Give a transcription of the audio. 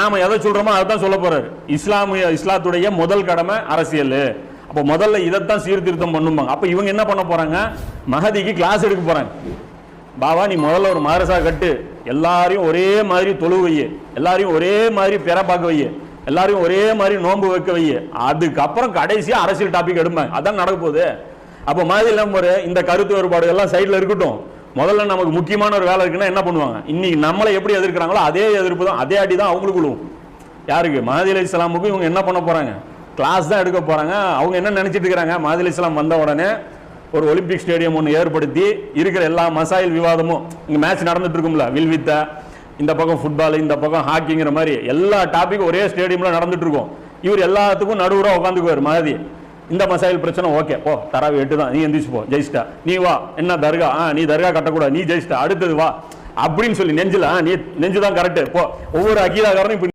நாம எதை சொல்றோமோ அதான் சொல்ல போறாரு. இஸ்லாத்துடைய முதல் கடமை அரசியல். அப்ப முதல்ல இதைத்தான் சீர்திருத்தம் பண்ணுவாங்க. அப்ப இவங்க என்ன பண்ண போறாங்க? மஹதிக்கு கிளாஸ் எடுக்க போறாங்க. பாபா நீ முதல்ல ஒரு மதரசா கட்டு, எல்லாரையும் ஒரே மாதிரி தொழு வைய, எல்லாரையும் ஒரே மாதிரி பெற பார்க்க வைய, எல்லாரையும் ஒரே மாதிரி நோன்பு வைக்க வைய, அதுக்கப்புறம் கடைசியா அரசியல் டாபிக் எடுப்பாங்க. அதான் நடக்க போகுது. அப்ப மாதிரி இல்லாம இந்த கருத்து வேறுபாடு எல்லாம் சைட்ல இருக்கட்டும். முதல்ல நமக்கு முக்கியமான ஒரு வேலை இருக்குன்னா என்ன பண்ணுவாங்க? இன்னைக்கு நம்மளை எப்படி எதிர்க்கிறாங்களோ அதே எதிர்ப்பு தான், அதே அடி தான் அவங்களுக்குள்ளும். யாருக்கு? மஹதி அலைஹிஸ்ஸலாமுக்கு இவங்க என்ன பண்ண போறாங்க? கிளாஸ் தான் எடுக்க போறாங்க. அவங்க என்ன நினைச்சிட்டு இருக்கிறாங்க? மஹதி அலைஹிஸ்ஸலாம் வந்த உடனே ஒரு ஒலிம்பிக் ஸ்டேடியம் ஒன்று ஏற்படுத்தி இருக்கிற எல்லா மசாயில் விவாதமும், இங்க மேட்ச் நடந்துட்டு இருக்கும்ல, வில்வித்த, இந்த பக்கம் ஃபுட்பால், இந்த பக்கம் ஹாக்கிங்கிற மாதிரி எல்லா டாபிக்கும் ஒரே ஸ்டேடியம்ல நடந்துட்டு இருக்கும். இவர் எல்லாத்துக்கும் நடுவுரா உட்காந்துக்குவார் மஹதி. இந்த மசாயில் பிரச்சனை ஓகே, போ தராவி 8 தான், நீ எந்திரிச்சு போ, ஜெயிச்சிட்டா. நீ வா, என்ன தர்கா, நீ தர்கா கட்டக்கூடாது, நீ ஜெயிச்சிட்டா, அடுத்தது வா அப்படின்னு சொல்லி நெஞ்சுல நீ நெஞ்சுதான் கரெக்ட். போ, ஒவ்வொரு அகீதாக்காரனும்